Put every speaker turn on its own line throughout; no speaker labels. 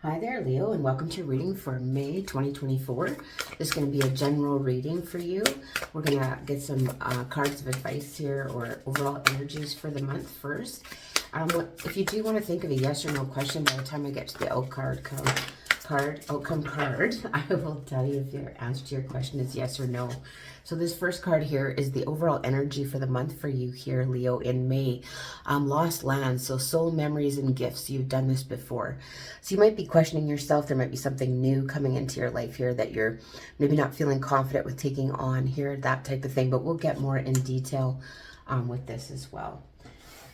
Hi there, Leo, and welcome to your reading for May 2024. This is going to be a general reading for you. We're going to get some cards of advice here or overall energies for the month first. If you do want to think of a yes or no question by the time I get to the outcome card, I will tell you if your answer to your question is yes or no. So this first card here is the overall energy for the month for you here, Leo, in May. Lost lands, so soul memories and gifts. You've done this before. So you might be questioning yourself. There might be something new coming into your life here that you're maybe not feeling confident with taking on here, that type of thing. But we'll get more in detail with this as well.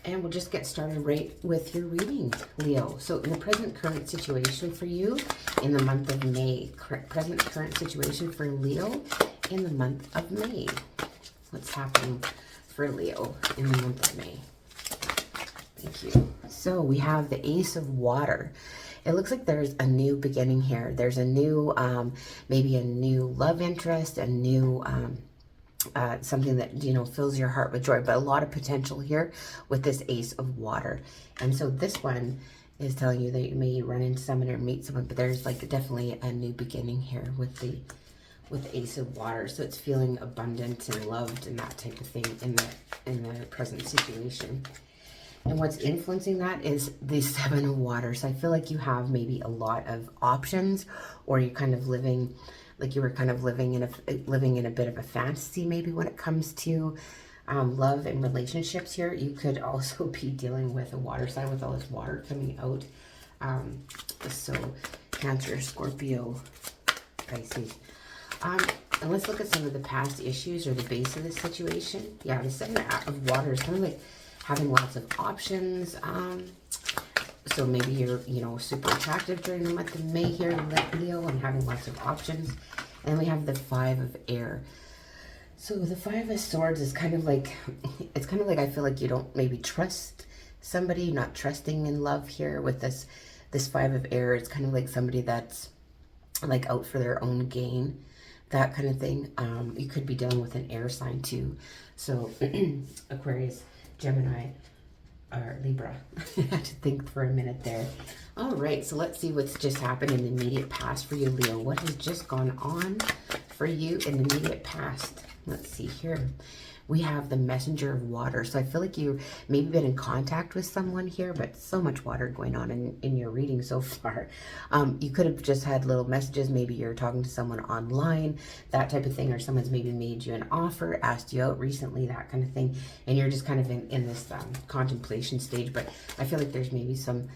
And we'll just get started right with your reading, Leo. So in the present current situation for you in the month of May, present current situation for Leo in the month of May. What's happening for Leo in the month of May? Thank you. So we have the Ace of Water. It looks like there's a new beginning here. There's a new, maybe a new love interest, a new something that, you know, fills your heart with joy, but a lot of potential here with this Ace of Water. And so this one is telling you that you may run into someone or meet someone, but there's like definitely a new beginning here with the Ace of Water. So it's feeling abundant and loved and that type of thing in the present situation. And what's influencing that is the Seven of Water. So I feel like you have maybe a lot of options, or you're kind of living like you were kind of living in a bit of a fantasy maybe when it comes to love and relationships here. You could also be dealing with a water sign with all this water coming out. So Cancer, Scorpio, Pisces. And let's look at some of the past issues or the base of this situation. Yeah, the Seven of Water is kind of like having lots of options. So maybe you're, you know, super attractive during the month of May here, Leo, and having lots of options. And then we have the Five of Air. So the Five of Swords is kind of like, it's kind of like I feel like you don't maybe trust somebody, not trusting in love here with this Five of Air. It's kind of like somebody that's like out for their own gain, that kind of thing. You could be dealing with an air sign too. So Aquarius, Gemini, or Libra. I had to think for a minute there. All right, so let's see what's just happened in the immediate past for you, Leo. What has just gone on for you in the immediate past? Let's see here. We have the Messenger of Water. So I feel like you maybe been in contact with someone here, but so much water going on in your reading so far. You could have just had little messages. Maybe you're talking to someone online, that type of thing, or someone's maybe made you an offer, asked you out recently, that kind of thing. And you're just kind of in this contemplation stage. But I feel like there's maybe some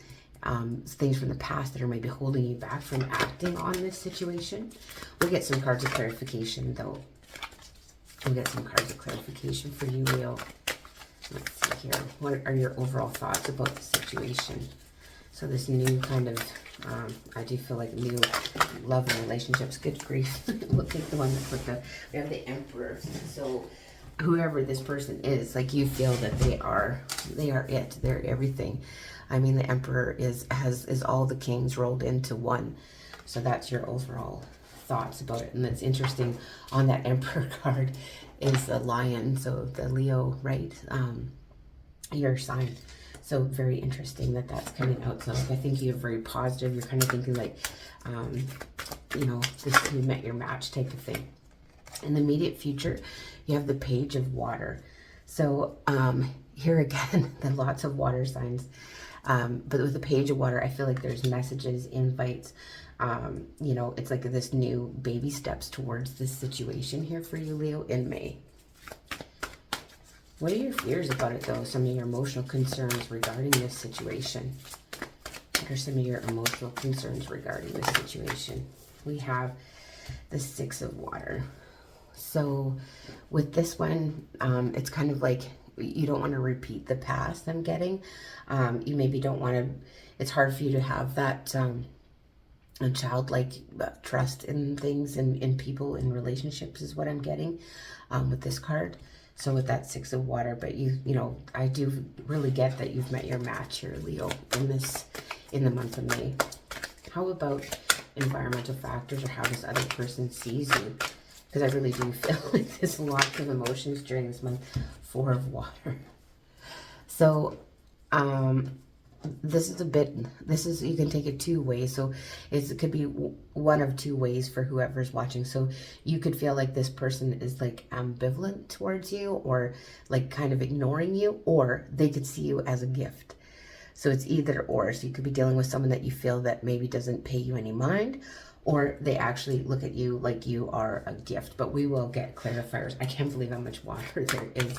things from the past that are maybe holding you back from acting on this situation. We'll get some cards of clarification, though. We'll get some cards of clarification for you, Leo. Let's see here. What are your overall thoughts about the situation? So this new kind of, I do feel like new love and relationships. Good grief. We'll take the one with we have the Emperor. So whoever this person is, like you feel that they are it. They're everything. I mean, the Emperor is all the kings rolled into one. So that's your overall thoughts about it. And that's interesting, on that Emperor card is the Lion, so the Leo, right, your sign. So very interesting that that's coming out. So I think you're very positive. You're kind of thinking like, you know, this, you met your match type of thing. In the immediate future, you have the Page of Water. So here again, the lots of water signs. But with the Page of Water, I feel like there's messages, invites. You know, it's like this new baby steps towards this situation here for you, Leo, in May. What are your fears about it, though? Some of your emotional concerns regarding this situation. What are some of your emotional concerns regarding this situation? We have the Six of Water. So with this one, it's kind of like you don't want to repeat the past, I'm getting. You maybe don't want to, it's hard for you to have that a childlike trust in things and in people, in relationships is what I'm getting with this card. So with that Six of Water, but you know, I do really get that you've met your match here, Leo, in the month of May. How about environmental factors, or how this other person sees you? Because I really do feel like there's lots of emotions during this month. Four of Water. So you can take it two ways. So it could be one of two ways for whoever's watching. So you could feel like this person is like ambivalent towards you, or like kind of ignoring you, or they could see you as a gift. So it's either or. So you could be dealing with someone that you feel that maybe doesn't pay you any mind, or they actually look at you like you are a gift. But we will get clarifiers. I can't believe how much water there is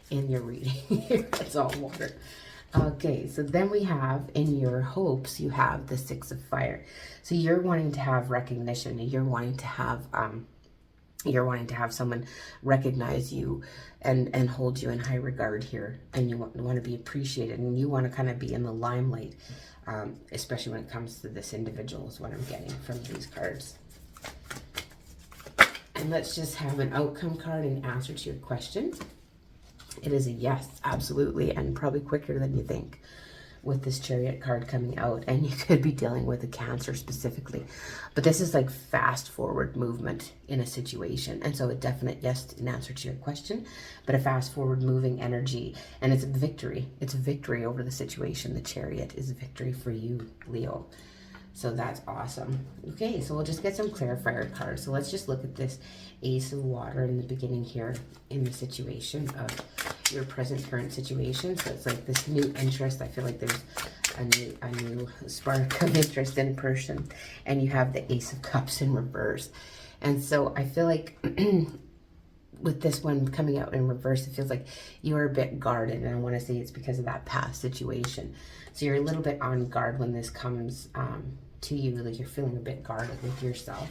in your reading here. It's all water. Okay, so then we have, in your hopes, you have the Six of Fire. So you're wanting to have recognition, and you're wanting to have someone recognize you and hold you in high regard here, and you want to be appreciated, and you want to kind of be in the limelight, especially when it comes to this individual, is what I'm getting from these cards. And let's just have an outcome card in answer to your question. It is a yes, absolutely, and probably quicker than you think with this Chariot card coming out. And you could be dealing with a Cancer specifically. But this is like fast forward movement in a situation. And so a definite yes in answer to your question, but a fast forward moving energy. And it's victory. It's victory over the situation. The Chariot is victory for you, Leo. So that's awesome. Okay, so we'll just get some clarifier cards. So let's just look at this Ace of Water in the beginning here in the situation of your present current situation. So it's like this new interest. I feel like there's a new spark of interest in person. And you have the Ace of Cups in reverse. And so I feel like with this one coming out in reverse, it feels like you're a bit guarded. And I want to say it's because of that past situation. So you're a little bit on guard when this comes to you, like you're feeling a bit guarded with yourself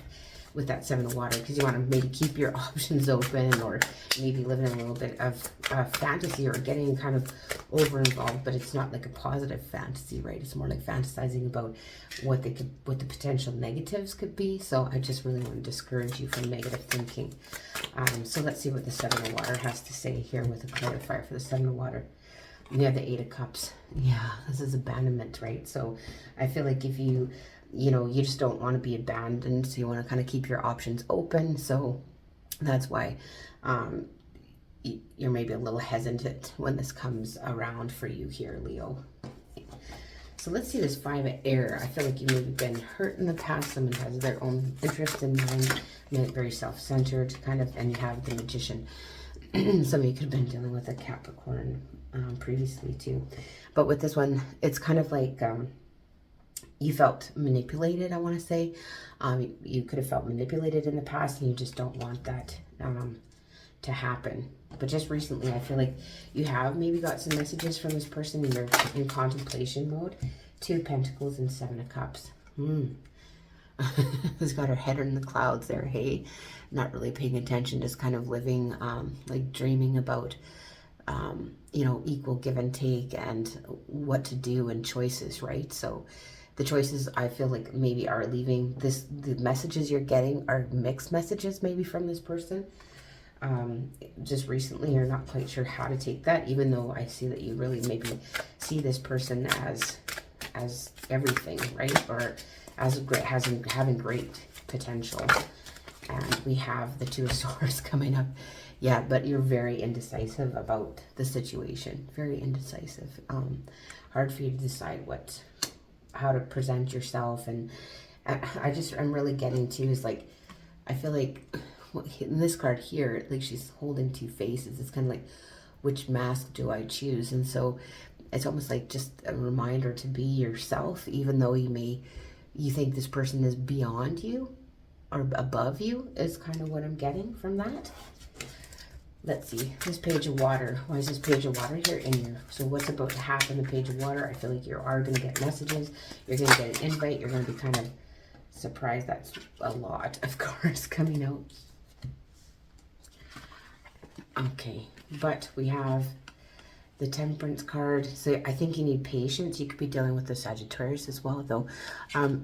with that Seven of Water, because you want to maybe keep your options open, or maybe living in a little bit of fantasy, or getting kind of over involved, but it's not like a positive fantasy, right? It's more like fantasizing about what the potential negatives could be. So I just really want to discourage you from negative thinking. So let's see what the Seven of Water has to say here with a clarifier for the Seven of Water. You have the Eight of Cups. Yeah, this is abandonment, right? So I feel like if you just don't want to be abandoned, so you want to kind of keep your options open. So that's why you're maybe a little hesitant when this comes around for you here, Leo. So let's see this Five of Air. I feel like you've maybe been hurt in the past. Someone has their own interest in mind, very self-centered kind of, and you have the Magician. Some of you could have been dealing with a Capricorn previously too. But with this one, it's kind of like you felt manipulated, I want to say. You could have felt manipulated in the past, and you just don't want that to happen. But just recently, I feel like you have maybe got some messages from this person, and you're in contemplation mode. Two of Pentacles and Seven of Cups. Who's got her head in the clouds there, hey? Not really paying attention, just kind of living, like dreaming about, equal give and take and what to do and choices, right? So the choices, I feel like, maybe are leaving this, the messages you're getting are mixed messages maybe from this person. Just recently, you're not quite sure how to take that, even though I see that you really maybe see this person as everything, right? Or as having great potential. And we have the Two of Swords coming up. Yeah, but you're very indecisive about the situation. Very indecisive. Hard for you to decide how to present yourself. And I'm really getting to is like, I feel like in this card here, like she's holding two faces. It's kind of like, which mask do I choose? And so it's almost like just a reminder to be yourself, even though you think this person is beyond you or above you, is kind of what I'm getting from that. Let's see, this Page of Water. Why is this Page of Water here in here? So what's about to happen, the Page of Water? I feel like you are going to get messages. You're going to get an invite. You're going to be kind of surprised. That's a lot of cards coming out. Okay, but we have the Temperance card. So I think you need patience. You could be dealing with the Sagittarius as well, though.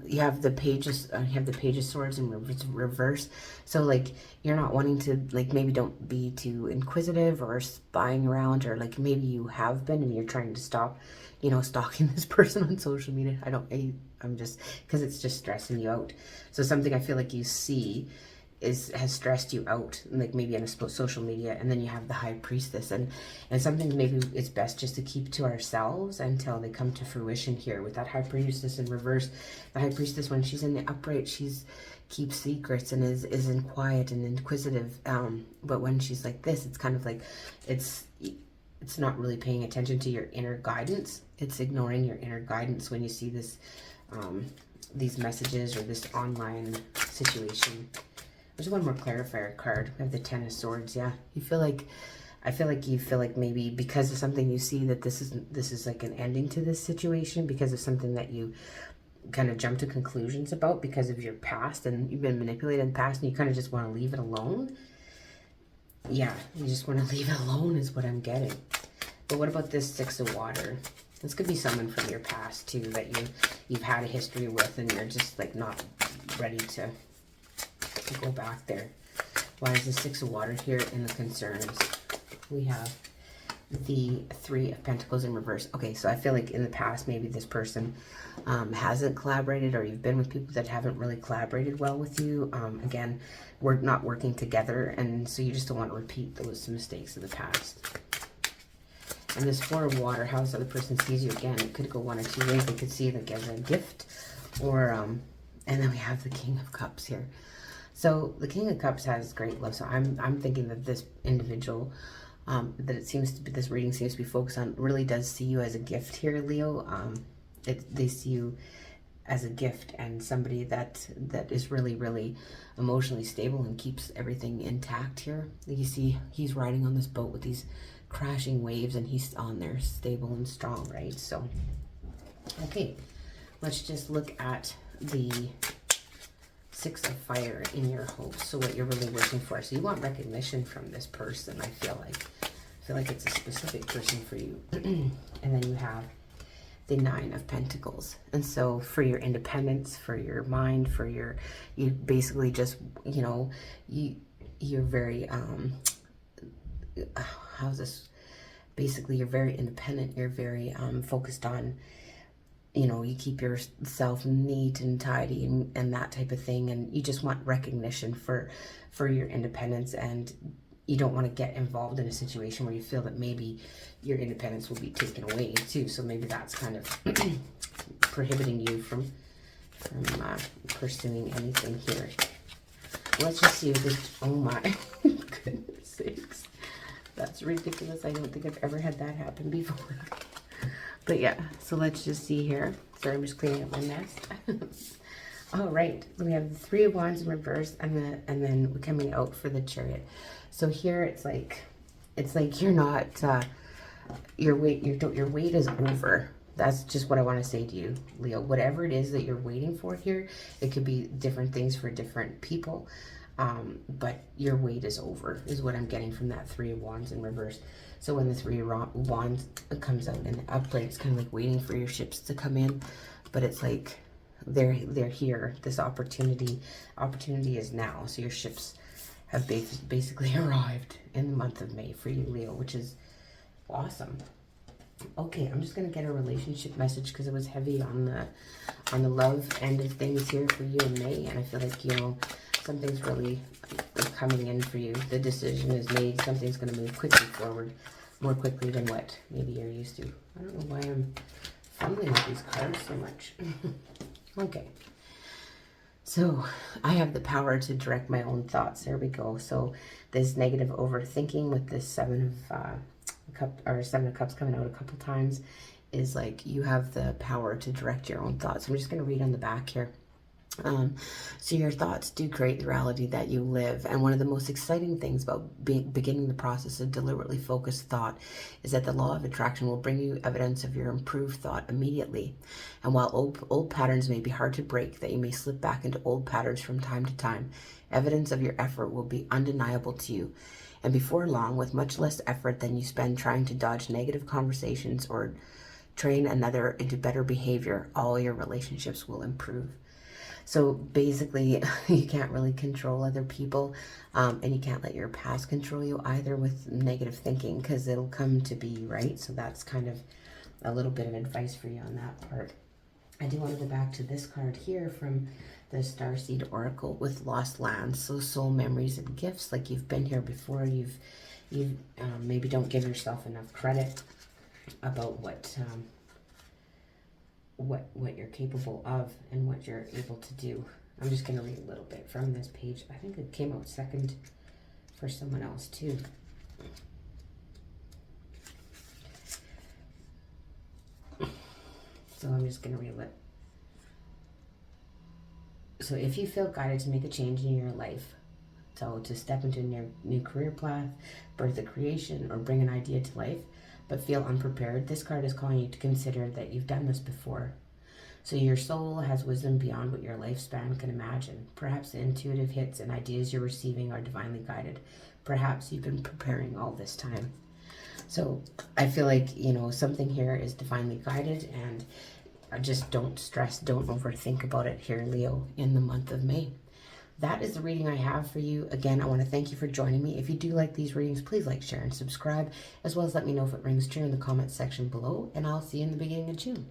You have the Page of Swords in reverse. So like you're not wanting to, like, maybe don't be too inquisitive or spying around, or like maybe you have been and you're trying to stop, stalking this person on social media. I'm just, because it's just stressing you out. So something I feel like you see has stressed you out, like maybe on social media. And then you have the High Priestess, and something maybe it's best just to keep to ourselves until they come to fruition here with that High Priestess in reverse. The High Priestess, when she's in the upright, she's keeps secrets and is in quiet and inquisitive, but when she's like this, it's kind of like it's not really paying attention to your inner guidance. It's ignoring your inner guidance when you see this these messages or this online situation. There's one more clarifier card. We have the Ten of Swords. Yeah, you feel like, I feel like you feel like maybe because of something you see that this is like an ending to this situation, because of something that you kind of jump to conclusions about because of your past, and you've been manipulated in the past, and you kind of just want to leave it alone. Yeah, you just want to leave it alone is what I'm getting. But what about this Six of Water? This could be someone from your past too that you've had a history with, and you're just like not ready to go back there. Why is the Six of Water here in the concerns? We have the Three of Pentacles in reverse. Okay, so I feel like in the past, maybe this person hasn't collaborated, or you've been with people that haven't really collaborated well with you. Again, we're not working together, and so you just don't want to repeat those mistakes of the past. And this Four of Water, how this other person sees you, again, it could go one or two ways. They could see it like as a gift, or and then we have the King of Cups here. So the King of Cups has great love. So I'm thinking that this individual, that it seems to be, this reading seems to be focused on, really does see you as a gift here, Leo. They see you as a gift, and somebody that is really, really emotionally stable and keeps everything intact here. You see he's riding on this boat with these crashing waves, and he's on there stable and strong, right? So okay, let's just look at the Six of Fire in your hopes. So what you're really working for. So you want recognition from this person. I feel like it's a specific person for you. And then you have the Nine of Pentacles. And so for your independence, for your mind, for your, you basically just, you know, you're very how's this? Basically, you're very independent. You're very focused on, you know, you keep yourself neat and tidy and that type of thing. And you just want recognition for your independence. And you don't want to get involved in a situation where you feel that maybe your independence will be taken away too. So maybe that's kind of prohibiting you from pursuing anything here. Let's just see if this, oh my goodness sakes. That's ridiculous. I don't think I've ever had that happen before. But yeah, so let's just see here. Sorry, I'm just cleaning up my nest. All right, we have the Three of Wands in reverse, and then we're coming out for the Chariot. So here it's like you're not your wait is over. That's just what I want to say to you, Leo. Whatever it is that you're waiting for here, it could be different things for different people. But your wait is over, is what I'm getting from that Three of Wands in reverse. So when the Three of Wands comes out in the upright, it's kind of like waiting for your ships to come in, but it's like they're here. This opportunity is now. So your ships have basically arrived in the month of May for you, Leo, which is awesome. Okay, I'm just gonna get a relationship message because it was heavy on the love end of things here for you in May, and I feel like, you know, something's really coming in for you. The decision is made. Something's going to move quickly forward, more quickly than what maybe you're used to. I don't know why I'm fumbling with these cards so much. Okay. So I have the power to direct my own thoughts. There we go. So this negative overthinking with this Seven of Cups coming out a couple times is like you have the power to direct your own thoughts. I'm just going to read on the back here. So your thoughts do create the reality that you live. And one of the most exciting things about beginning the process of deliberately focused thought is that the law of attraction will bring you evidence of your improved thought immediately. And while old patterns may be hard to break, that you may slip back into old patterns from time to time, evidence of your effort will be undeniable to you. And before long, with much less effort than you spend trying to dodge negative conversations or train another into better behavior, all your relationships will improve. So basically, you can't really control other people, and you can't let your past control you either with negative thinking, because it'll come to be, right? So that's kind of a little bit of advice for you on that part. I do want to go back to this card here from the Starseed Oracle with lost lands. So soul memories and gifts, like you've been here before. You maybe don't give yourself enough credit about what you're capable of and what you're able to do. I'm just going to read a little bit from this page. I think it came out second for someone else too. So I'm just going to read it. So if you feel guided to make a change in your life, so to step into a new career path, birth a creation, or bring an idea to life, but feel unprepared, this card is calling you to consider that you've done this before. So your soul has wisdom beyond what your lifespan can imagine. Perhaps the intuitive hits and ideas you're receiving are divinely guided. Perhaps you've been preparing all this time. So I feel like, you know, something here is divinely guided, and just don't stress, don't overthink about it here, Leo, in the month of May. That is the reading I have for you. Again, I want to thank you for joining me. If you do like these readings, please like, share, and subscribe, as well as let me know if it rings true in the comments section below, and I'll see you in the beginning of June.